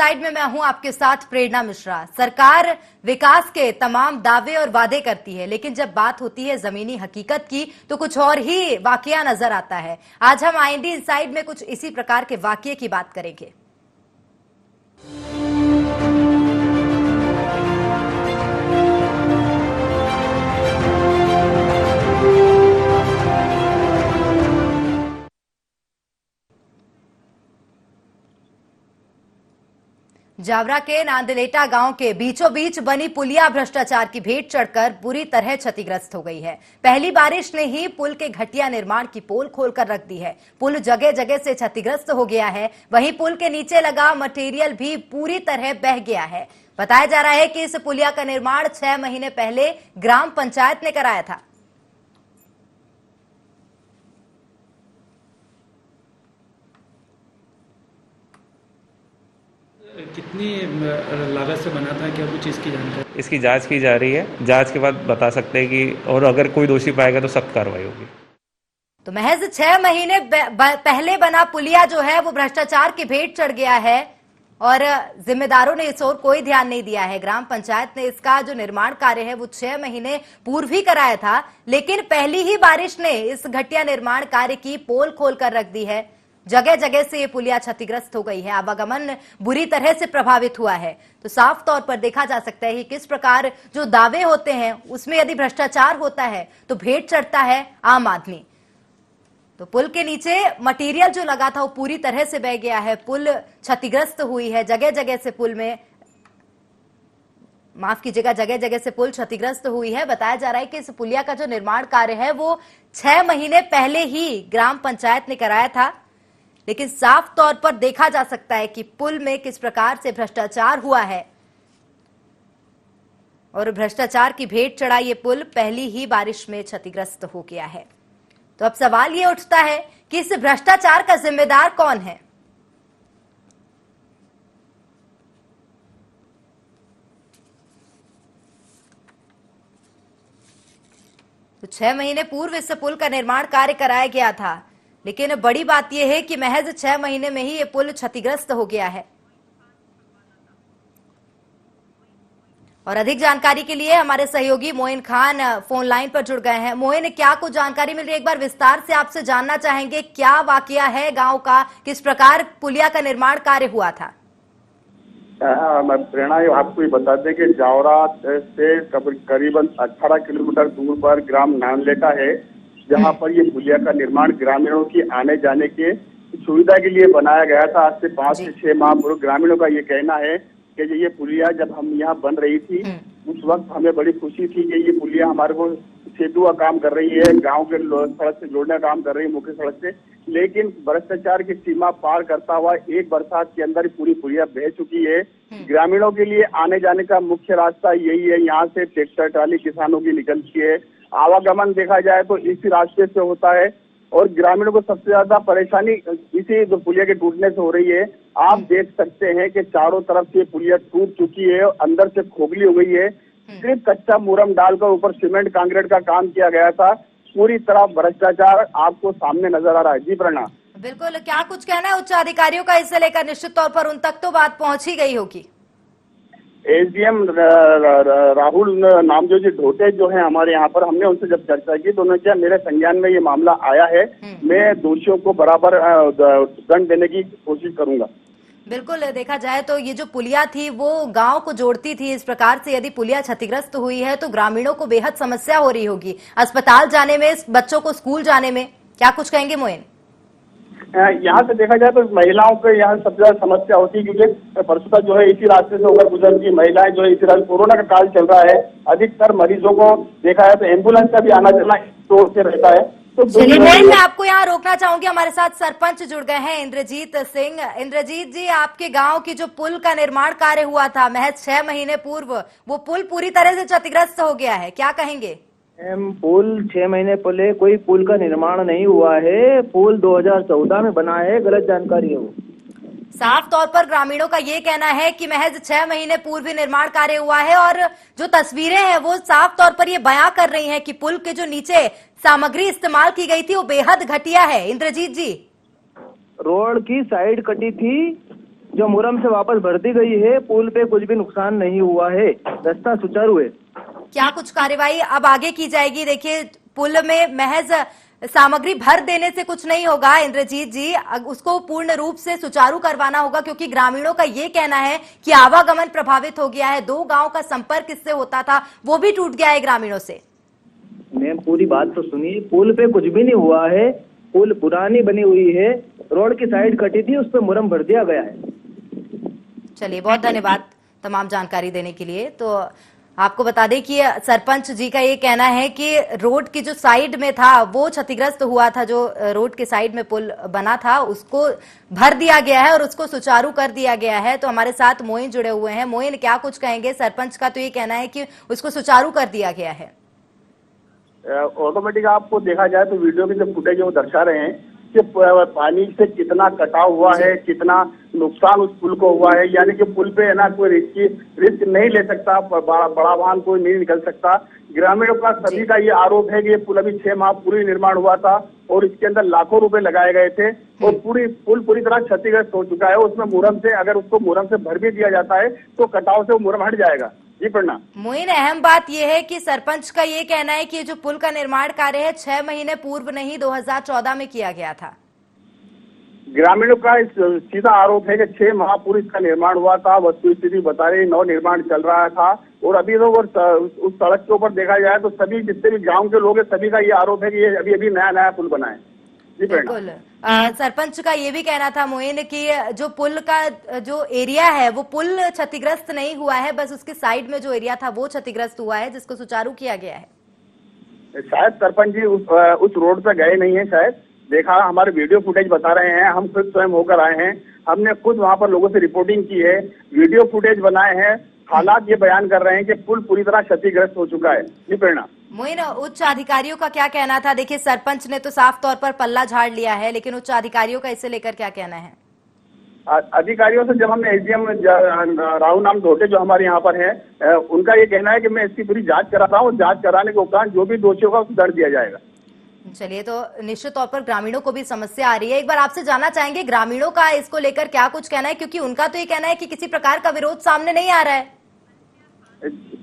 Inside में मैं हूं आपके साथ प्रेरणा मिश्रा। सरकार विकास के तमाम दावे और वादे करती है, लेकिन जब बात होती है जमीनी हकीकत की तो कुछ और ही वाकया नजर आता है। आज हम आईएनडी इनसाइड में कुछ इसी प्रकार के वाकये की बात करेंगे। जावरा के नांदलेटा गांव के बीचों बीच बनी पुलिया भ्रष्टाचार की भेंट चढ़कर बुरी तरह क्षतिग्रस्त हो गई है। पहली बारिश ने ही पुल के घटिया निर्माण की पोल खोलकर रख दी है। पुल जगह जगह से क्षतिग्रस्त हो गया है। वहीं पुल के नीचे लगा मटेरियल भी पूरी तरह बह गया है। बताया जा रहा है कि इस पुलिया का निर्माण 6 महीने पहले ग्राम पंचायत ने कराया था। कितनी लागत से बना था, क्या कुछ इसकी जानकारी? इसकी जांच की जा रही है। जांच के बाद बता सकते हैं कि और अगर कोई दोषी पाएगा तो सख्त कार्रवाई होगी। तो महज 6 महीने पहले बना पुलिया जो है वो भ्रष्टाचार की भेंट चढ़ गया है और जिम्मेदारों ने इस ओर कोई ध्यान नहीं दिया है। ग्राम पंचायत ने इसका जो निर्माण कार्य है वो 6 महीने पूर्व ही कराया था, लेकिन पहली ही बारिश ने इस घटिया निर्माण कार्य की पोल खोलकर रख दी है। जगह जगह से ये पुलिया क्षतिग्रस्त हो गई है। आवागमन बुरी तरह से प्रभावित हुआ है। तो साफ तौर पर देखा जा सकता है कि किस प्रकार जो दावे होते हैं उसमें यदि भ्रष्टाचार होता है तो भेंट चढ़ता है आम आदमी। तो पुल के नीचे मटेरियल जो लगा था वो पूरी तरह से बह गया है। पुल क्षतिग्रस्त हुई है। जगह जगह से पुल में माफ कीजिएगा जगह जगह से पुल क्षतिग्रस्त हुई है। बताया जा रहा है कि इस पुलिया का जो निर्माण कार्य है वो 6 महीने पहले ही ग्राम पंचायत ने कराया था, लेकिन साफ तौर पर देखा जा सकता है कि पुल में किस प्रकार से भ्रष्टाचार हुआ है और भ्रष्टाचार की भेंट चढ़ा ये पुल पहली ही बारिश में क्षतिग्रस्त हो गया है। तो अब सवाल ये उठता है कि इस भ्रष्टाचार का जिम्मेदार कौन है? तो 6 महीने पूर्व इस पुल का निर्माण कार्य कराया गया था, लेकिन बड़ी बात यह है कि महज 6 महीने में ही ये पुल क्षतिग्रस्त हो गया है। और अधिक जानकारी के लिए हमारे सहयोगी मोइन खान फोन लाइन पर जुड़ गए हैं। मोइन, क्या कुछ जानकारी मिल रही है? एक बार विस्तार से आपसे जानना चाहेंगे, क्या वाकया है गांव का, किस प्रकार पुलिया का निर्माण कार्य हुआ था? मैं प्रेरणा आपको ये बता दें कि जावरा से करीबन 18 किलोमीटर दूर पर ग्राम नांदलेटा है, जहां पर ये पुलिया का निर्माण ग्रामीणों की आने जाने के सुविधा के लिए बनाया गया था। आज से 5 से 6 माह पूर्व ग्रामीणों का ये कहना है कि ये पुलिया जब हम यहाँ बन रही थी उस वक्त हमें बड़ी खुशी थी कि ये पुलिया हमारे को सेतु का काम कर रही है, गांव के सड़क से जोड़ने का काम कर रही है, मुख्य सड़क से। लेकिन भ्रष्टाचार की सीमा पार करता हुआ एक बरसात के अंदर पूरी पुलिया बह चुकी है। ग्रामीणों के लिए आने जाने का मुख्य रास्ता यही है। यहाँ से ट्रैक्टर ट्राली किसानों की निकलती है। आवागमन देखा जाए तो इसी रास्ते से होता है और ग्रामीणों को सबसे ज्यादा परेशानी इसी जो पुलिया के टूटने से हो रही है। आप देख सकते हैं कि चारों तरफ से पुलिया टूट चुकी है और अंदर से खोखली हो गई है। सिर्फ कच्चा मुरम डालकर ऊपर सीमेंट कांक्रीट का काम किया गया था। पूरी तरह भ्रष्टाचार आपको सामने नजर आ रहा है। जी प्रणा। बिल्कुल, क्या कुछ कहना है उच्च अधिकारियों का इससे लेकर? निश्चित तौर पर उन तक तो बात पहुंच ही गई होगी। एसडीएम राहुल नामदेव जी ढोटे जो है हमारे यहाँ पर, हमने उनसे जब चर्चा की तो उन्होंने क्या मेरे संज्ञान में ये मामला आया है, मैं दोषियों को बराबर दंड देने की कोशिश करूंगा। बिल्कुल, देखा जाए तो ये जो पुलिया थी वो गांव को जोड़ती थी। इस प्रकार से यदि पुलिया क्षतिग्रस्त हुई है तो ग्रामीणों को बेहद समस्या हो रही होगी, अस्पताल जाने में, बच्चों को स्कूल जाने में। क्या कुछ कहेंगे मोइन? यहाँ से देखा जाए तो महिलाओं को यहाँ सबसे ज्यादा समस्या होती है, क्योंकि परसों जो है इसी रास्ते से होकर गुजरती महिलाएं जो है इसी रास्ते, कोरोना का काल चल रहा है, अधिकतर मरीजों को देखा है तो एम्बुलेंस का भी आना जाना स्टोर से रहता है। तो चलिए मोइन, मैं आपको यहाँ रोकना चाहूंगी। हमारे साथ सरपंच जुड़ गए हैं इंद्रजीत सिंह। इंद्रजीत जी, आपके गांव की जो पुल का निर्माण कार्य हुआ था महज 6 महीने पूर्व, वो पुल पूरी तरह से क्षतिग्रस्त हो गया है, क्या कहेंगे? पुल 6 महीने पहले कोई पुल का निर्माण नहीं हुआ है। पुल 2014 में बना है, गलत जानकारी है वो। साफ तौर पर ग्रामीणों का ये कहना है कि महज 6 महीने पूर्व निर्माण कार्य हुआ है और जो तस्वीरें हैं वो साफ तौर पर ये बयां कर रही हैं कि पुल के जो नीचे सामग्री इस्तेमाल की गई थी वो बेहद घटिया है। इंद्रजीत जी, रोड की साइड कटी थी जो मुरम से वापस भर दी गई है। पुल पे कुछ भी नुकसान नहीं हुआ है, रास्ता सुचारू है। क्या कुछ कार्यवाही अब आगे की जाएगी? देखिए, पुल में महज सामग्री भर देने से कुछ नहीं होगा इंद्रजीत जी, उसको पूर्ण रूप से सुचारू करवाना होगा, क्योंकि ग्रामीणों का ये कहना है कि आवागमन प्रभावित हो गया है। 2 गांव का संपर्क इससे होता था, वो भी टूट गया है ग्रामीणों से। मैम पूरी बात तो सुनिए, पुल पे कुछ भी नहीं हुआ है। पुल पुरानी बनी हुई है, रोड की साइड कटी थी, उस पर मुरम भर दिया गया है। चलिए, बहुत धन्यवाद तमाम जानकारी देने के लिए। तो आपको बता दें कि सरपंच जी का ये कहना है कि रोड की जो साइड में था वो क्षतिग्रस्त हुआ था, जो रोड के साइड में पुल बना था उसको भर दिया गया है और उसको सुचारू कर दिया गया है। तो हमारे साथ मोइन जुड़े हुए हैं। मोइन, क्या कुछ कहेंगे? सरपंच का तो ये कहना है कि उसको सुचारू कर दिया गया है। ऑटोमेटिक आपको देखा जाए तो वीडियो में जो फुटेज वो दर्शा रहे हैं कि पानी से कितना कटाव हुआ है, कितना नुकसान उस पुल को हुआ है। यानी कि पुल पे है ना कोई रिस्क नहीं ले सकता, बड़ा वाहन कोई नहीं निकल सकता। ग्रामीणों का सभी का ये आरोप है कि ये पुल अभी 6 माह पूरी निर्माण हुआ था और इसके अंदर लाखों रुपए लगाए गए थे और पुल पूरी तरह क्षतिग्रस्त हो चुका है। उसमें मुरम से, अगर उसको मुरम से भर भी दिया जाता है तो कटाव से वो मुरम हट जाएगा। जी प्रणाम। मोइन, अहम बात यह है कि सरपंच का ये कहना है कि जो पुल का निर्माण कार्य है 6 महीने पूर्व नहीं 2014 में किया गया था। ग्रामीणों का सीधा आरोप है कि 6 माह पूर्व इसका निर्माण हुआ था। वस्तु स्थिति बता रही, नव निर्माण चल रहा था और अभी तो उस सड़क के ऊपर देखा जाए तो सभी जितने भी गांव के लोग हैं सभी का ये आरोप है कि ये अभी नया पुल बना है। जी बिल्कुल। सरपंच का ये भी कहना था मोइन कि जो पुल का जो एरिया है वो पुल क्षतिग्रस्त नहीं हुआ है, बस उसके साइड में जो एरिया था वो क्षतिग्रस्त हुआ है, जिसको सुचारू किया गया है। शायद सरपंच जी उस रोड पर गए नहीं है, शायद देखा। हमारे वीडियो फुटेज बता रहे हैं, हम खुद स्वयं होकर आए हैं, हमने खुद वहां पर लोगों से रिपोर्टिंग की है, वीडियो फुटेज बनाए हैं। हालात ये बयान कर रहे हैं कि पुल पूरी तरह क्षतिग्रस्त हो चुका है। जी प्रेरणा। मोइन, उच्च अधिकारियों का क्या कहना था? देखिए, सरपंच ने तो साफ तौर पर पल्ला झाड़ लिया है, लेकिन उच्च अधिकारियों का इसे लेकर क्या कहना है? अधिकारियों से जब हमने एसडीएम राहुल नाम धोटे जो हमारे यहाँ पर है, उनका ये कहना है कि मैं इसकी पूरी जांच करा रहा हूँ, जांच कराने के उपरांत जो भी दोषी होगा उसको दंड दिया जाएगा। चलिए, तो निश्चित तौर पर ग्रामीणों को भी समस्या आ रही है। एक बार आपसे जानना चाहेंगे ग्रामीणों का इसको लेकर क्या कुछ कहना है, क्योंकि उनका तो ये कहना है कि किसी प्रकार का विरोध सामने नहीं आ रहा है।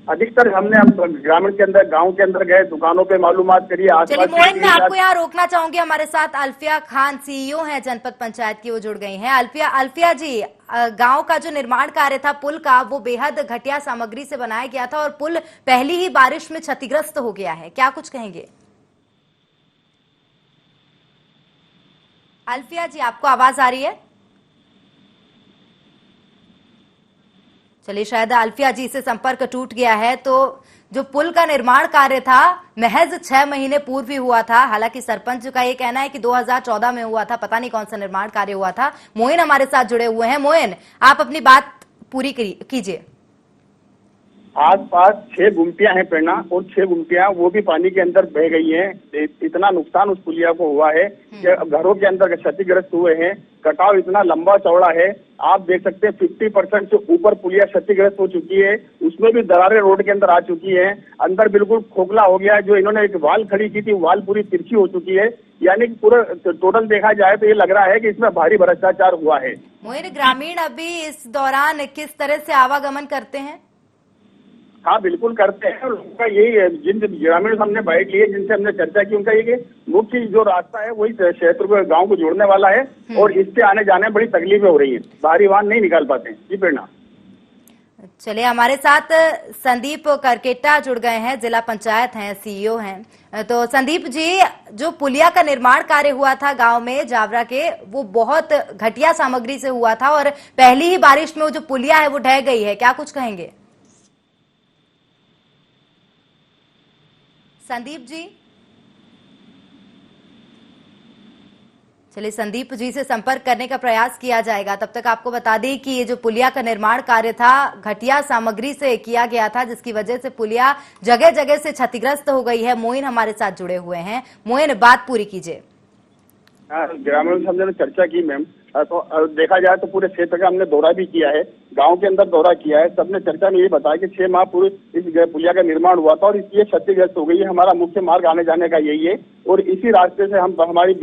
अधिकतर हमने ग्रामीण के अंदर, गांव के अंदर गए, दुकानों पे मालूमात करिए। चलिए मोइन, मैं आपको यहाँ रोकना चाहूंगी। हमारे साथ अल्फिया खान सीईओ हैं जनपद पंचायत की, वो जुड़ गई हैं। अल्फिया जी, गांव का जो निर्माण कार्य था पुल का वो बेहद घटिया सामग्री से बनाया गया था और पुल पहली ही बारिश में क्षतिग्रस्त हो गया है, क्या कुछ कहेंगे? अल्फिया जी, आपको आवाज आ रही है? चलिए, शायद अल्फिया जी से संपर्क टूट गया है। तो जो पुल का निर्माण कार्य था महज 6 महीने पूर्व ही हुआ था। हालांकि सरपंच का ये कहना है कि 2014 में हुआ था, पता नहीं कौन सा निर्माण कार्य हुआ था। मोइन हमारे साथ जुड़े हुए हैं। मोइन, आप अपनी बात पूरी कीजिए। आसपास 6 गुमटियां हैं प्रेरणा, और 6 गुमटियां वो भी पानी के अंदर बह गई हैं। इतना नुकसान उस पुलिया को हुआ है कि घरों के अंदर क्षतिग्रस्त हुए हैं। कटाव इतना लंबा चौड़ा है, आप देख सकते हैं 50% से ऊपर पुलिया क्षतिग्रस्त हो चुकी है। उसमें भी दरारें रोड के अंदर आ चुकी है, अंदर बिल्कुल खोखला हो गया है। जो इन्होंने एक वाल खड़ी की थी, वाल पूरी तिरछी हो चुकी है। यानी कि पूरा टोटल देखा जाए तो ये लग रहा है कि इसमें भारी भ्रष्टाचार हुआ है। मोइन, ग्रामीण अभी इस दौरान किस तरह से आवागमन करते हैं? हाँ बिल्कुल करते हैं। लोगों का यही, जिन ग्रामीण हमने बैठ लिए, जिनसे हमने चर्चा की, उनका ये मुख्य जो रास्ता है वही क्षेत्र को, गांव को जोड़ने वाला है और इससे आने जाने में बड़ी तकलीफें हो रही हैं, बाहरी वाहन नहीं निकाल पाते हैं। जी प्रेरणा। चलिए, हमारे साथ संदीप करकेटा जुड़ गए हैं, जिला पंचायत हैं, सीईओ हैं। तो संदीप जी, जो पुलिया का निर्माण कार्य हुआ था गांव में जावरा के, वो बहुत घटिया सामग्री से हुआ था और पहली ही बारिश में वो जो पुलिया है वो ढह गई है, क्या कुछ कहेंगे? संदीप जी, चलिए संदीप जी से संपर्क करने का प्रयास किया जाएगा। तब तक आपको बता दें कि ये जो पुलिया का निर्माण कार्य था घटिया सामग्री से किया गया था, जिसकी वजह से पुलिया जगह जगह से क्षतिग्रस्त हो गई है। मोइन हमारे साथ जुड़े हुए हैं। मोइन, बात पूरी कीजिए। ग्रामीण से हमने चर्चा की मैम, तो देखा जाए तो पूरे क्षेत्र का हमने दौरा भी किया है, गांव के अंदर दौरा किया है। सबने चर्चा में ये बताया कि 6 माह पूर्व इस पुलिया का निर्माण हुआ था और ये क्षतिग्रस्त हो गई है। हमारा मुख्य मार्ग आने जाने का यही है और इसी रास्ते से हम हमारी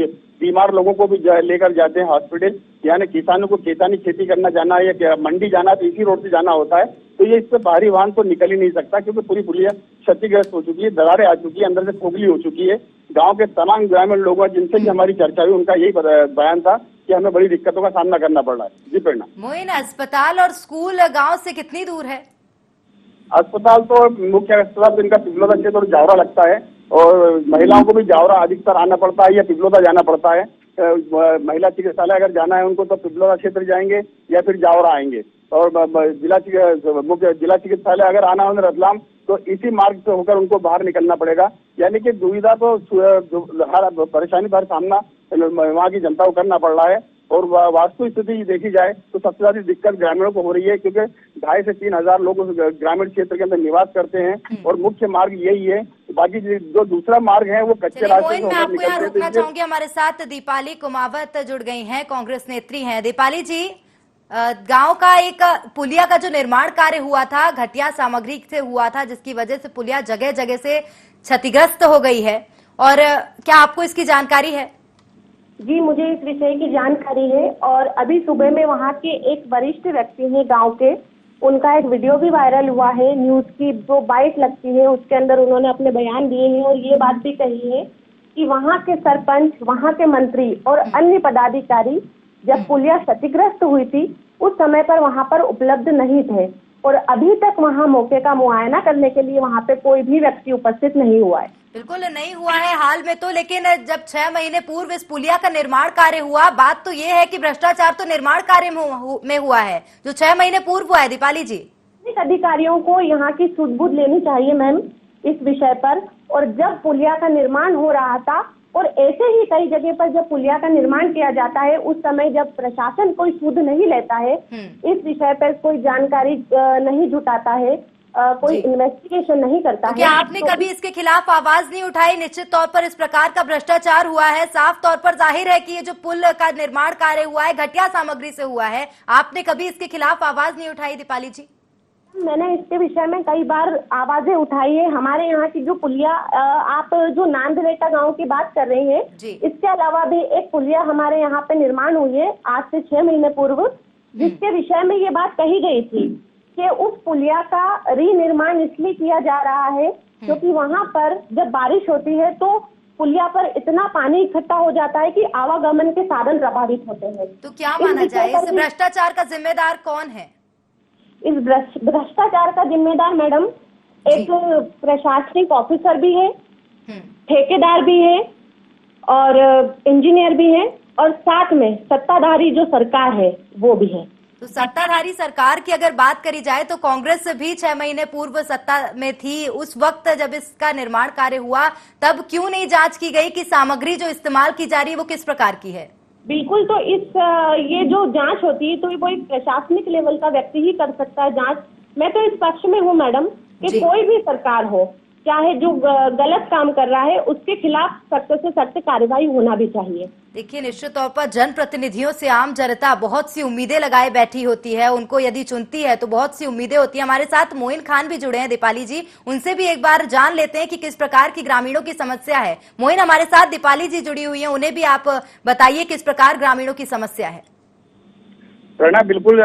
बीमार लोगों को भी लेकर जाते हैं हॉस्पिटल। यानी किसानों को खेतानी खेती करना जाना है या मंडी जाना है तो इसी रोड से जाना होता है। तो ये इससे बाहरी वाहन तो निकल ही नहीं सकता क्योंकि पूरी पुलिया क्षतिग्रस्त हो चुकी है, दरारें आ चुकी है, अंदर से खोखली हो चुकी है। गांव के तमाम ग्रामीण लोगों जिनसे भी हमारी चर्चा हुई उनका यही बयान था कि हमें बड़ी दिक्कतों का सामना करना पड़ रहा है। जी प्रेरणा। मोइन, अस्पताल और स्कूल गांव से कितनी दूर है? अस्पताल तो मुख्य अस्पताल तो इनका पिपलोदा क्षेत्र और जावरा लगता है और महिलाओं को भी जावरा अधिकतर आना पड़ता है या पिपलोदा जाना पड़ता है। महिला चिकित्सालय अगर जाना है उनको तो पिपलोदा क्षेत्र जाएंगे या फिर जावरा आएंगे और मुख्य जिला चिकित्सालय अगर आना हो रतलाम तो इसी मार्ग से होकर उनको बाहर निकलना पड़ेगा। यानी कि दुविधा तो हर परेशानी का सामना वहाँ की जनता को करना पड़ रहा है। और वास्तु स्थिति देखी जाए तो सबसे ज्यादा दिक्कत ग्रामीणों को हो रही है क्योंकि 2,500 से 3,000 लोग उस ग्रामीण क्षेत्र के अंदर निवास करते हैं और मुख्य मार्ग यही है। बाकी जो दूसरा मार्ग है वो कच्चे रास्ते से मैं आपको निकलते यहाँ हैं। रुकना चाहूंगी, हमारे साथ दीपाली कुमावत जुड़ गई हैं, कांग्रेस नेत्री हैं। दीपाली जी, गांव का एक पुलिया का जो निर्माण कार्य हुआ था घटिया सामग्री से हुआ था जिसकी वजह से पुलिया जगह जगह से क्षतिग्रस्त हो गई है और क्या आपको इसकी जानकारी है? जी, मुझे इस विषय की जानकारी है और अभी सुबह में वहाँ के एक वरिष्ठ व्यक्ति हैं गांव के, उनका एक वीडियो भी वायरल हुआ है। न्यूज की जो बाइट लगती है उसके अंदर उन्होंने अपने बयान दिए हैं और ये बात भी कही है कि वहाँ के सरपंच, वहाँ के मंत्री और अन्य पदाधिकारी जब पुलिया क्षतिग्रस्त हुई थी उस समय पर वहाँ पर उपलब्ध नहीं थे और अभी तक वहाँ मौके का मुआयना करने के लिए वहाँ पे कोई भी व्यक्ति उपस्थित नहीं हुआ है। बिल्कुल नहीं हुआ है हाल में तो, लेकिन जब 6 महीने पूर्व इस पुलिया का निर्माण कार्य हुआ, बात तो ये है कि भ्रष्टाचार तो निर्माण कार्य में हुआ है जो 6 महीने पूर्व हुआ है। दीपाली जी, अधिकारियों को यहाँ की सुध-बुध लेनी चाहिए मैम इस विषय पर। और जब पुलिया का निर्माण हो रहा था और ऐसे ही कई जगह पर जब पुलिया का निर्माण किया जाता है उस समय जब प्रशासन कोई सुध नहीं लेता है, इस विषय पर कोई जानकारी नहीं जुटाता है, कोई इन्वेस्टिगेशन नहीं करता है। क्या आपने कभी इसके खिलाफ आवाज नहीं उठाई? निश्चित तौर पर इस प्रकार का भ्रष्टाचार हुआ है, साफ तौर पर जाहिर है कि ये जो पुल का निर्माण कार्य हुआ है घटिया सामग्री से हुआ है। आपने कभी इसके खिलाफ आवाज नहीं उठाई दीपाली जी? मैंने इसके विषय में कई बार आवाजें उठाई है। हमारे यहाँ की जो पुलिया, आप जो नांदलेटा गांव की बात कर रहे हैं, इसके अलावा भी एक पुलिया हमारे यहाँ पे निर्माण हुई है आज से 6 महीने पूर्व, जिसके विषय में ये बात कही गई थी कि उस पुलिया का रीनिर्माण इसलिए किया जा रहा है क्योंकि वहाँ पर जब बारिश होती है तो पुलिया पर इतना पानी इकट्ठा हो जाता है कि आवागमन के साधन प्रभावित होते हैं। तो क्या माना जाए, इस भ्रष्टाचार का जिम्मेदार कौन है? इस भ्रष्टाचार का जिम्मेदार मैडम एक प्रशासनिक ऑफिसर भी है, ठेकेदार भी है और इंजीनियर भी है और साथ में सत्ताधारी जो सरकार है वो भी है। तो सत्ताधारी सरकार की अगर बात करी जाए तो कांग्रेस भी 6 महीने पूर्व सत्ता में थी। उस वक्त जब इसका निर्माण कार्य हुआ तब क्यों नहीं जांच की गई कि सामग्री जो इस्तेमाल की जा रही है वो किस प्रकार की है? बिल्कुल, तो ये जो जांच होती है तो वो एक प्रशासनिक लेवल का व्यक्ति ही कर सकता है जांच। मैं तो इस पक्ष में हूँ मैडम कि कोई भी सरकार हो, चाहे जो गलत काम कर रहा है उसके खिलाफ सख्त से सख्त कार्रवाई होना भी चाहिए। देखिए, निश्चित तौर पर जनप्रतिनिधियों से आम जनता बहुत सी उम्मीदें लगाए बैठी होती है, उनको यदि चुनती है तो बहुत सी उम्मीदें होती है। हमारे साथ मोइन खान भी जुड़े हैं दीपाली जी, उनसे भी एक बार जान लेते हैं कि किस प्रकार की ग्रामीणों की समस्या है। मोइन, हमारे साथ दीपाली जी जुड़ी हुई है, उन्हें भी आप बताइए किस प्रकार ग्रामीणों की समस्या है। प्रेरणा, बिल्कुल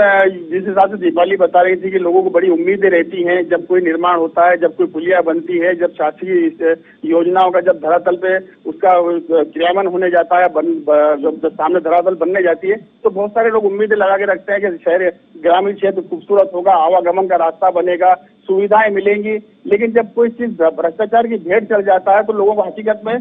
जिस हिसाब से दीपाली बता रही थी कि लोगों को बड़ी उम्मीदें रहती हैं जब कोई निर्माण होता है, जब कोई पुलिया बनती है, जब शासकीय योजनाओं का जब धरातल पे उसका क्रियान्वयन होने जाता है, जब सामने धरातल बनने जाती है तो बहुत सारे लोग उम्मीदें लगा के रखते हैं कि शहर ग्रामीण क्षेत्र खूबसूरत होगा, आवागमन का रास्ता बनेगा, सुविधाएं मिलेंगी। लेकिन जब कोई चीज भ्रष्टाचार की भेंट चल जाता है तो लोगों को हकीकत में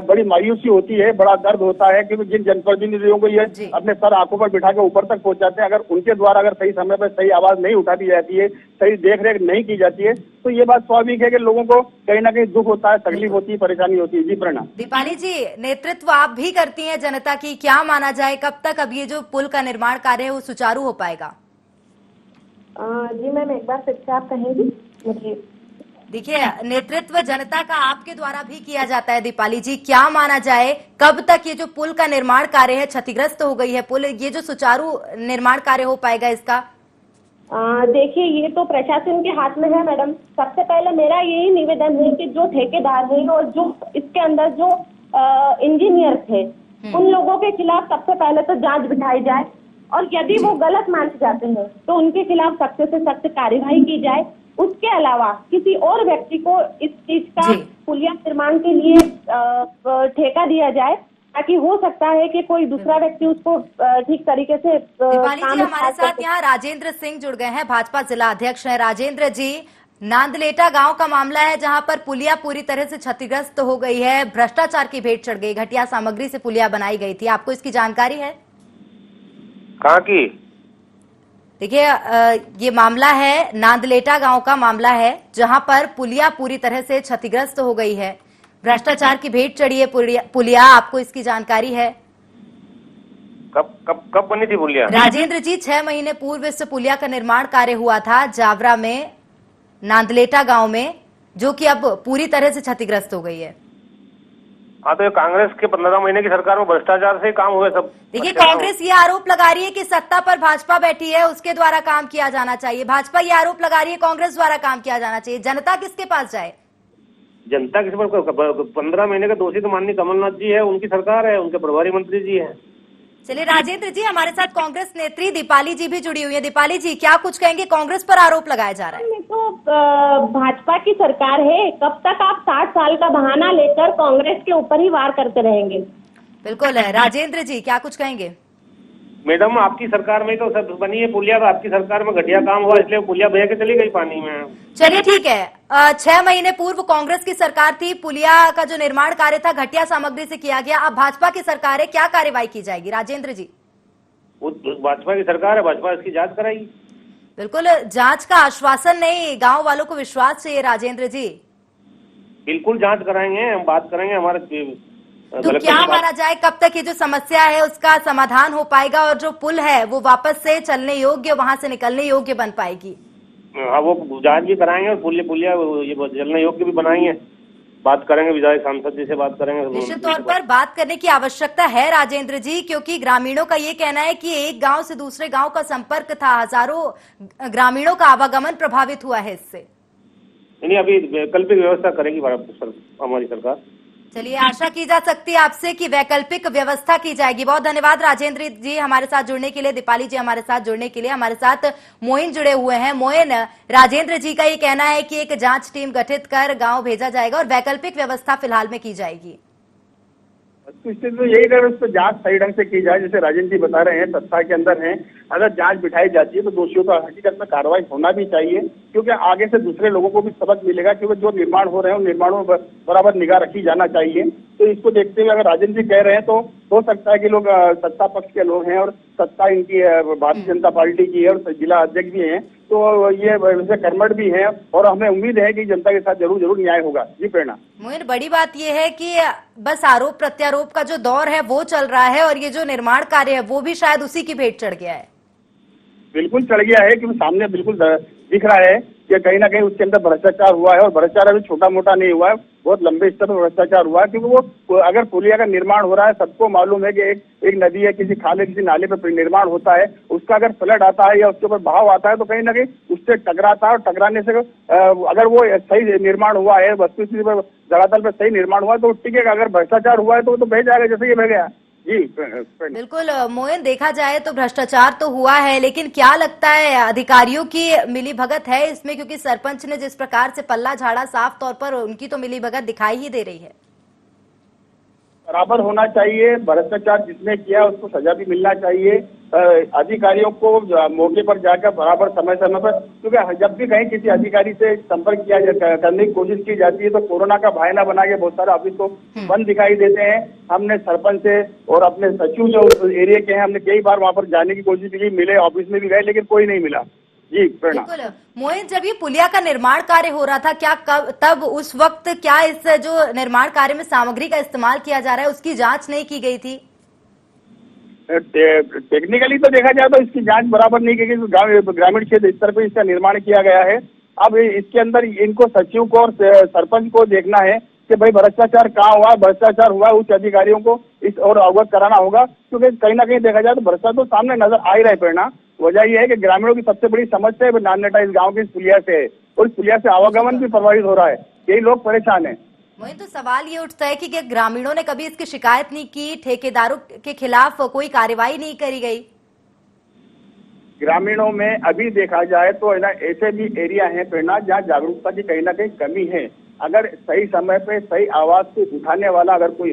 बड़ी मायूसी होती है, बड़ा दर्द होता है कि जिन जनप्रतिनिधियों को ये अपने सर आंखों पर बिठा के ऊपर तक पहुंचाते हैं, अगर उनके द्वारा अगर सही समय पर सही आवाज नहीं उठा दी जाती है, सही देख रेख नहीं की जाती है तो ये बात स्वाभाविक है कि लोगों को कहीं ना कहीं दुख होता है, तकलीफ होती है, परेशानी होती है। जी प्रणा। दीपाली जी, नेतृत्व आप भी करती हैं जनता की, क्या माना जाए कब तक अब ये जो पुल का निर्माण कार्य है वो सुचारू हो पाएगा? जी मैम, एक बार फिर से आप कहेंगी मुझे? देखिए, नेतृत्व जनता का आपके द्वारा भी किया जाता है दीपाली जी, क्या माना जाए कब तक ये जो पुल का निर्माण कार्य है क्षतिग्रस्त हो गई है पुल, ये जो सुचारू निर्माण कार्य हो पाएगा इसका? देखिए, ये तो प्रशासन के हाथ में है मैडम। सबसे पहले मेरा यही निवेदन है कि जो ठेकेदार है और जो इसके अंदर जो इंजीनियर थे उन लोगों के खिलाफ सबसे पहले तो जांच बिठाई जाए, और यदि वो गलत मान जाते हैं तो उनके खिलाफ सख्त से सख्त कार्यवाही की जाए। उसके अलावा किसी और व्यक्ति को इस चीज का पुलिया निर्माण के लिए ठेका दिया जाए, ताकि हो सकता है कि कोई दूसरा व्यक्ति उसको ठीक तरीके से दीपाली जी, हमारे साथ यहाँ राजेंद्र सिंह जुड़ गए हैं, भाजपा जिला अध्यक्ष हैं। राजेंद्र जी, नांदलेटा गांव का मामला है जहां पर पुलिया पूरी तरह से क्षतिग्रस्त हो गई है, भ्रष्टाचार की भेंट चढ़ गई, घटिया सामग्री से पुलिया बनाई गई थी, आपको इसकी जानकारी है? कहाँ की? देखिए, ये मामला है नांदलेटा गांव का मामला है जहां पर पुलिया पूरी तरह से क्षतिग्रस्त हो गई है, भ्रष्टाचार की भेंट चढ़ी है पुलिया, आपको इसकी जानकारी है? कब बनी थी पुलिया? राजेंद्र जी, 6 महीने पूर्व इस पुलिया का निर्माण कार्य हुआ था जावरा में, नांदलेटा गांव में, जो कि अब पूरी तरह से क्षतिग्रस्त हो गई है। हाँ, तो ये कांग्रेस के 15 महीने की सरकार में भ्रष्टाचार से ही काम हुए सब। देखिए, कांग्रेस ये आरोप लगा रही है कि सत्ता पर भाजपा बैठी है, उसके द्वारा काम किया जाना चाहिए। भाजपा ये आरोप लगा रही है कांग्रेस द्वारा काम किया जाना चाहिए। जनता किसके पास जाए? जनता किस पर? 15 महीने के दोषी तो माननीय कमलनाथ जी है, उनकी सरकार है, उनके प्रभारी मंत्री जी है। चलिए राजेंद्र जी, हमारे साथ कांग्रेस नेत्री दीपाली जी भी जुड़ी हुई है। दीपाली जी, क्या कुछ कहेंगे? कांग्रेस पर आरोप लगाया जा रहा है। तो भाजपा की सरकार है, कब तक आप 60 साल का बहाना लेकर कांग्रेस के ऊपर ही वार करते रहेंगे? बिल्कुल है। राजेंद्र जी, क्या कुछ कहेंगे? मैडम, आपकी सरकार में तो सब बनी है पुलिया, तो आपकी सरकार में घटिया काम हुआ, इसलिए पुलिया बह के चली गई पानी में। चलिए ठीक है, 6 महीने पूर्व कांग्रेस की सरकार थी, पुलिया का जो निर्माण कार्य था घटिया सामग्री से किया गया, अब भाजपा की सरकार है, क्या कार्रवाई की जाएगी? राजेंद्र जी, वो भाजपा की सरकार है, भाजपा इसकी जांच कराएगी। बिल्कुल, जांच का आश्वासन नहीं, गांव वालों को विश्वास चाहिए। राजेंद्र जी, बिल्कुल जांच कराएंगे, हम बात करेंगे हमारे। तो क्या माना जाए कब तक ये जो समस्या है उसका समाधान हो पाएगा और जो पुल है वो वापस से चलने योग्य, वहां से निकलने योग्य बन पाएगी? हाँ, वो जांच भी कराएंगे और पुलिया ये चलने योग्य भी बनाएंगे। बात करेंगे, विधायक सांसद जी से बात करेंगे। निश्चित तौर पर बात करने की आवश्यकता है राजेंद्र जी, क्योंकि ग्रामीणों का ये कहना है कि एक गांव से दूसरे गांव का संपर्क था, हजारों ग्रामीणों का आवागमन प्रभावित हुआ है इससे। नहीं, अभी वैकल्पिक व्यवस्था करेगी हमारी सरकार। चलिए, आशा की जा सकती है आपसे कि वैकल्पिक व्यवस्था की जाएगी। बहुत धन्यवाद राजेंद्र जी हमारे साथ जुड़ने के लिए, दीपाली जी हमारे साथ जुड़ने के लिए। हमारे साथ मोइन जुड़े हुए हैं। मोइन, राजेंद्र जी का ये कहना है कि एक जांच टीम गठित कर गांव भेजा जाएगा और वैकल्पिक व्यवस्था फिलहाल में की जाएगी। तो यही अगर उस पर जांच सही ढंग से की जाए, जैसे राजेंद्र जी बता रहे हैं, सत्ता के अंदर हैं, अगर जांच बिठाई जाती है तो दोषियों पर हकीकत में कार्रवाई होना भी चाहिए, क्योंकि आगे से दूसरे लोगों को भी सबक मिलेगा। क्योंकि जो निर्माण हो रहे हैं उन निर्माणों में बराबर निगाह रखी जाना चाहिए। तो इसको देखते हुए अगर राजेंद्र जी कह रहे हैं तो हो सकता है कि लोग सत्ता पक्ष के लोग हैं और सत्ता इनकी भारतीय जनता पार्टी की है और जिला अध्यक्ष भी हैं, तो ये वैसे कर्मठ भी हैं और हमें उम्मीद है कि जनता के साथ जरूर न्याय होगा। जी प्रेरणा। मोइन, बड़ी बात यह है कि बस आरोप प्रत्यारोप का जो दौर है वो चल रहा है और ये जो निर्माण कार्य है वो भी शायद उसी की भेंट चढ़ गया है। बिल्कुल चढ़ गया है, क्योंकि सामने बिल्कुल दिख रहा है कि कहीं ना कहीं उसके अंदर भ्रष्टाचार हुआ है और भ्रष्टाचार अभी छोटा मोटा नहीं हुआ है, बहुत लंबे स्तर पर भ्रष्टाचार हुआ है। क्योंकि वो अगर पुलिया का निर्माण हो रहा है, सबको मालूम है कि एक नदी है, किसी खाले किसी नाले पर निर्माण होता है, उसका अगर फ्लड आता है या उसके ऊपर बहाव आता है तो कहीं ना कहीं उससे टकराता है और टकराने से अगर वो सही निर्माण हुआ है, वस्तुस्थिति पर धरातल पर सही निर्माण हुआ है तो टिकेगा। अगर भ्रष्टाचार हुआ है तो वो तो बह जाएगा, जैसे ये बह गया। जी बिल्कुल मोइन, देखा जाए तो भ्रष्टाचार तो हुआ है, लेकिन क्या लगता है अधिकारियों की मिलीभगत है इसमें? क्योंकि सरपंच ने जिस प्रकार से पल्ला झाड़ा, साफ तौर पर उनकी तो मिलीभगत दिखाई ही दे रही है। बराबर होना चाहिए, भ्रष्टाचार जिसने किया उसको सजा भी मिलना चाहिए। अधिकारियों को मौके पर जाकर बराबर समय पर, क्योंकि जब भी कहीं किसी अधिकारी से संपर्क करने की कोशिश की जाती है तो कोरोना का बहाना बना के बहुत सारे ऑफिस को बंद दिखाई देते हैं। हमने सरपंच से और अपने सचिव जो एरिया के हैं, हमने कई बार वहां पर जाने की कोशिश की, मिले, ऑफिस में भी गए, लेकिन कोई नहीं मिला। जी बिल्कुल मोहित, जब ये पुलिया का निर्माण कार्य हो रहा था, क्या तब उस वक्त क्या इस जो निर्माण कार्य में सामग्री का इस्तेमाल किया जा रहा है उसकी जांच नहीं की गई थी? टेक्निकली तो देखा जाए तो इसकी जांच बराबर नहीं की गई। ग्रामीण क्षेत्र स्तर पर इसका निर्माण किया गया है, अब इसके अंदर इनको सचिव को और सरपंच को देखना है कि भाई भ्रष्टाचार कहाँ हुआ है, भ्रष्टाचार हुआ है उच्च अधिकारियों को इस और अवगत कराना होगा, क्योंकि कहीं ना कहीं देखा जाए तो भ्रष्टाचार तो सामने नजर आ ही रहा है। प्रेरणा, वजह यह है कि ग्रामीणों की सबसे बड़ी समस्या है नानलेटा इस गाँव की इस पुलिया से है, और इस पुलिया से आवागमन भी प्रभावित हो रहा है, कई लोग परेशान है। वही तो सवाल ये उठता है कि क्या ग्रामीणों ने कभी इसकी शिकायत नहीं की, ठेकेदारों के खिलाफ कोई कार्रवाई नहीं करी गई? ग्रामीणों में अभी देखा जाए तो है ना, ऐसे भी एरिया हैं प्रेरणा जहाँ जागरूकता की कहीं ना कहीं कमी है। अगर सही समय पे सही आवाज को उठाने वाला अगर कोई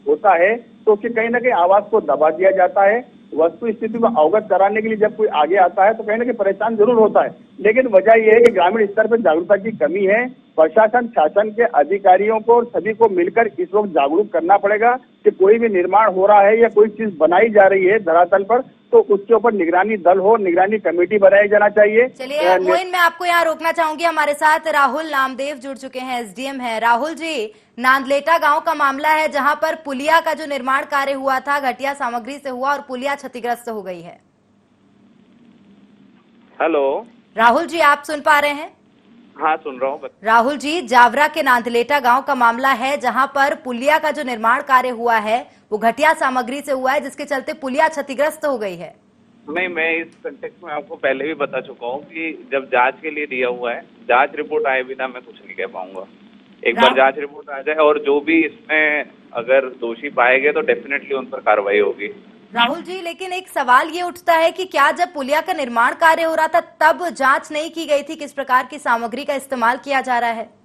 होता है तो उसकी कहीं ना कहीं आवाज को दबा दिया जाता है। वस्तु स्थिति को अवगत कराने के लिए जब कोई आगे आता है तो कहीं ना कहीं परेशान जरूर होता है, लेकिन वजह यह है कि ग्रामीण स्तर पर जागरूकता की कमी है। प्रशासन, शासन के अधिकारियों को और सभी को मिलकर इस वक्त जागरूक करना पड़ेगा कि कोई भी निर्माण हो रहा है या कोई चीज बनाई जा रही है धरातल पर तो उसके ऊपर निगरानी दल हो, निगरानी कमेटी बनाया जाना चाहिए। चलिए मोइन, मैं आपको यहाँ रोकना चाहूंगी। हमारे साथ राहुल नामदेव जुड़ चुके हैं, एसडीएम है। राहुल जी, नांदलेटा गांव का मामला है जहां पर पुलिया का जो निर्माण कार्य हुआ था घटिया सामग्री से हुआ और पुलिया क्षतिग्रस्त हो गई है। हेलो राहुल जी, आप सुन पा रहे हैं? हाँ, सुन रहा हूँ। राहुल जी, जावरा के नांदलेटा गांव का मामला है जहां पर पुलिया का जो निर्माण कार्य हुआ है वो घटिया सामग्री से हुआ है, जिसके चलते पुलिया क्षतिग्रस्त हो गई है। नहीं, मैं इस कंटेक्स्ट में आपको पहले भी बता चुका हूँ कि जब जांच के लिए दिया हुआ है, जांच रिपोर्ट आए बिना मैं कुछ नहीं कह पाऊंगा। एक बार जांच रिपोर्ट आ जाए और जो भी इसमें अगर दोषी पाए गए तो डेफिनेटली उन पर कार्रवाई होगी। राहुल जी, लेकिन एक सवाल ये उठता है कि क्या जब पुलिया का निर्माण कार्य हो रहा था तब जांच नहीं की गई थी किस प्रकार की सामग्री का इस्तेमाल किया जा रहा है?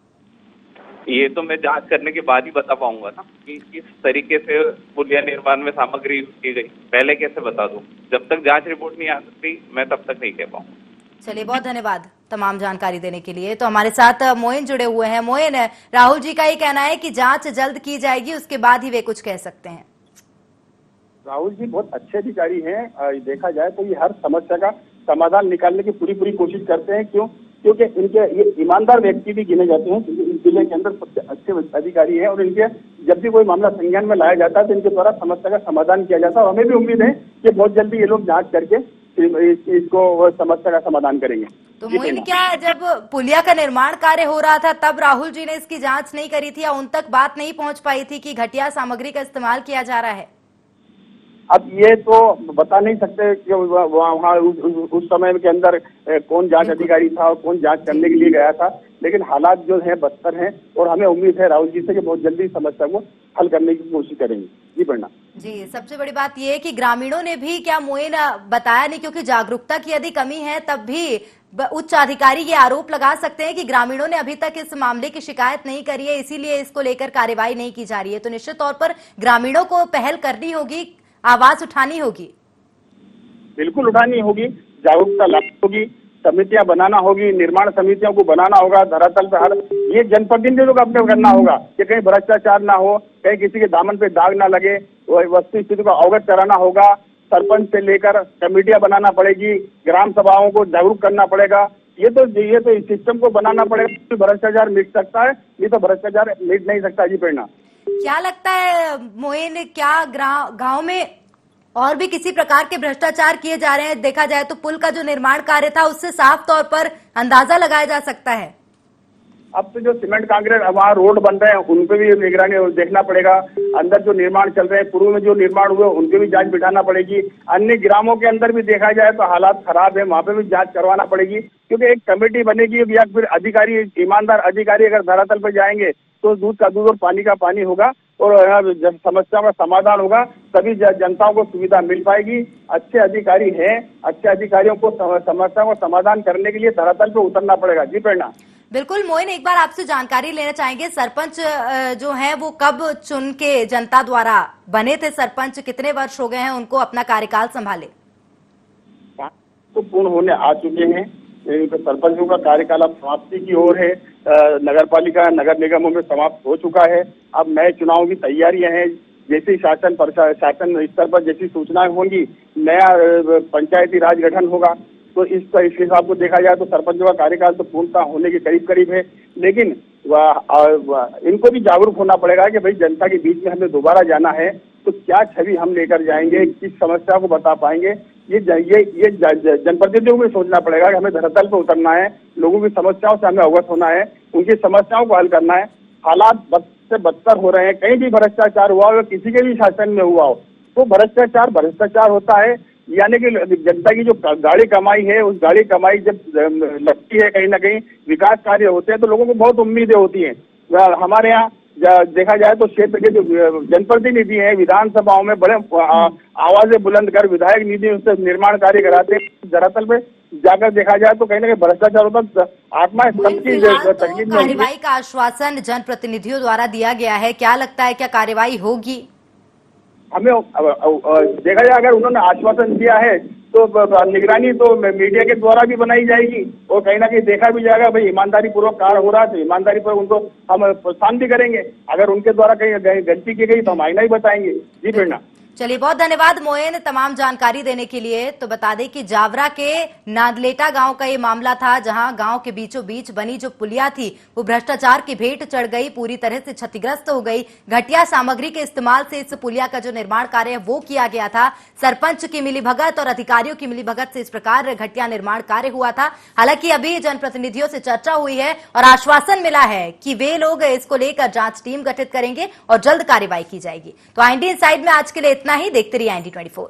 ये तो मैं जांच करने के बाद ही बता पाऊंगा ना कि किस तरीके से पुलिया निर्माण में सामग्री यूज की गई। पहले कैसे बता दूं? जब तक जांच रिपोर्ट नहीं आ सकती मैं तब तक नहीं कह पाऊंगा। चलिए, बहुत धन्यवाद तमाम जानकारी देने के लिए। तो हमारे साथ मोइन जुड़े हुए हैं। मोइन, राहुल जी का ये कहना है कि जांच जल्द की जाएगी, उसके बाद ही वे कुछ कह सकते हैं। राहुल जी बहुत अच्छे अधिकारी हैं। देखा जाए तो ये हर समस्या का समाधान निकालने की पूरी कोशिश करते हैं। क्योंकि इनके ये ईमानदार व्यक्ति भी गिने जाते हैं, क्योंकि इस जिले के अंदर सबसे अच्छे अधिकारी हैं और इनके जब भी कोई मामला संज्ञान में लाया जाता है तो इनके द्वारा समस्या का समाधान किया जाता है। और हमें भी उम्मीद है कि बहुत जल्दी ये लोग जांच करके इसको समस्या का समाधान करेंगे। तो मोइन, क्या जब पुलिया का निर्माण कार्य हो रहा था तब राहुल जी ने इसकी जांच नहीं करी थी या उन तक बात नहीं पहुंच पाई थी कि घटिया सामग्री का इस्तेमाल किया जा रहा है? अब ये तो बता नहीं सकते कि वहाँ उस समय के अंदर कौन जांच अधिकारी था और कौन जांच करने के लिए गया था, लेकिन हालात जो है बदतर हैं और हमें उम्मीद है राहुल जी से कि बहुत जल्दी समस्या को हल करने की कोशिश करेंगे। जी प्रणा जी, सबसे बड़ी बात यह है कि ग्रामीणों ने भी क्या मोइन बताया नहीं, क्योंकि जागरूकता की यदि कमी है तब भी उच्च अधिकारी ये आरोप लगा सकते हैं कि ग्रामीणों ने अभी तक इस मामले की शिकायत नहीं करी है, इसीलिए इसको लेकर कार्रवाई नहीं की जा रही है। तो निश्चित तौर पर ग्रामीणों को पहल करनी होगी, आवाज उठानी होगी। बिल्कुल उठानी होगी, जागरूकता लानी होगी, समितियां बनाना होगी, निर्माण समितियों को बनाना होगा धरातल पे। हर ये जनप्रतिनिधियों को अपने करना होगा कि कहीं भ्रष्टाचार ना हो, कहीं किसी के दामन पे दाग ना लगे, वस्तु स्थिति को अवगत कराना होगा। सरपंच से लेकर कमेटियां बनाना पड़ेगी, ग्राम सभाओं को जागरूक करना पड़ेगा। ये तो इस सिस्टम को बनाना पड़ेगा। भ्रष्टाचार मिट सकता है, ये तो भ्रष्टाचार मिट नहीं सकता। जी प्रेरणा, क्या लगता है मोइन, क्या गांव में और भी किसी प्रकार के भ्रष्टाचार किए जा रहे हैं? देखा जाए तो पुल का जो निर्माण कार्य था उससे साफ तौर पर अंदाजा लगाया जा सकता है। अब तो जो सीमेंट कांक्रीट वहाँ रोड बन रहे हैं उन पे भी निगरानी देखना पड़ेगा। अंदर जो निर्माण चल रहे हैं, पूर्व में जो निर्माण हुए उनके भी जांच बिठाना पड़ेगी। अन्य ग्रामों के अंदर भी देखा जाए तो हालात खराब है, वहाँ पे भी जांच करवाना पड़ेगी, क्योंकि एक कमेटी बनेगी या फिर अधिकारी, ईमानदार अधिकारी अगर धरातल पर जाएंगे तो दूध का दूध और पानी का पानी होगा और जब समस्या का समाधान होगा तभी जनताओं को सुविधा मिल पाएगी। अच्छे अधिकारी हैं, अच्छे अधिकारियों को समस्या को समाधान करने के लिए धरातल पे उतरना पड़ेगा। जी प्रेरणा, बिल्कुल मोइन, एक बार आपसे जानकारी लेना चाहेंगे, सरपंच जो है वो कब चुन के जनता द्वारा बने थे? सरपंच कितने वर्ष हो गए हैं उनको अपना कार्यकाल संभाले? तो पूर्ण होने आ चुके हैं। सरपंचों का कार्यकाल अब समाप्ति की ओर है। नगर पालिका, नगर निगमों में समाप्त हो चुका है। अब नए चुनाव की तैयारियां हैं। जैसी शासन स्तर पर जैसी सूचनाएं होंगी, नया पंचायती राज गठन होगा, तो इस हिसाब को देखा जाए तो सरपंचों का कार्यकाल तो पूर्णता होने के करीब है। लेकिन इनको भी जागरूक होना पड़ेगा कि भाई जनता के बीच में हमें दोबारा जाना है तो क्या छवि हम लेकर जाएंगे, किस समस्या को बता पाएंगे। ये जनप्रतिनिधियों को भी सोचना पड़ेगा कि हमें धरातल पर उतरना है, लोगों की समस्याओं से हमें अवगत होना है, उनकी समस्याओं को हल करना है। हालात बद से बदतर हो रहे हैं, कहीं भी भ्रष्टाचार हुआ हो, किसी के भी शासन में हुआ हो, तो भ्रष्टाचार होता है। यानी कि जनता की जो गाड़ी कमाई है, उस गाड़ी कमाई जब लगती है कहीं ना कहीं विकास कार्य होते हैं तो लोगों को बहुत उम्मीदें होती हैं। हमारे यहाँ देखा जाए तो क्षेत्र के जो जनप्रतिनिधि हैं विधानसभाओं में बड़े आवाजें बुलंद कर विधायक निधि उनसे निर्माण कार्य कराते हैं, धरातल पे जाकर देखा जाए तो कहीं ना कहीं भ्रष्टाचार होता, आत्मा सबकी तकलीफ में। कार्रवाई का आश्वासन जनप्रतिनिधियों द्वारा दिया गया है, क्या लगता है क्या कार्रवाई होगी? हमें देखा जाए अगर उन्होंने आश्वासन दिया है तो निगरानी तो मीडिया के द्वारा भी बनाई जाएगी और कहीं ना कहीं देखा भी जाएगा भाई ईमानदारी पूर्वक कार्य हो रहा है तो ईमानदारी पर उनको हम प्रोत्साहन भी करेंगे। अगर उनके द्वारा कहीं गलती की गई तो हम आईना ही बताएंगे। जी प्रेरणा। चलिए, बहुत धन्यवाद मोइन तमाम जानकारी देने के लिए। तो बता दें कि जावरा के नादलेटा गांव का ये मामला था, जहां गांव के बीचों बीच बनी जो पुलिया थी वो भ्रष्टाचार की भेंट चढ़ गई, पूरी तरह से क्षतिग्रस्त हो गई। घटिया सामग्री के इस्तेमाल से इस पुलिया का जो निर्माण कार्य है वो किया गया था। सरपंच की मिलीभगत और अधिकारियों की मिलीभगत से इस प्रकार घटिया निर्माण कार्य हुआ था। हालांकि अभी जनप्रतिनिधियों से चर्चा हुई है और आश्वासन मिला है कि वे लोग इसको लेकर जांच टीम गठित करेंगे और जल्द कार्रवाई की जाएगी। तो IND इनसाइड में आज के लिए इतना ही। देखते रहिए IND 24।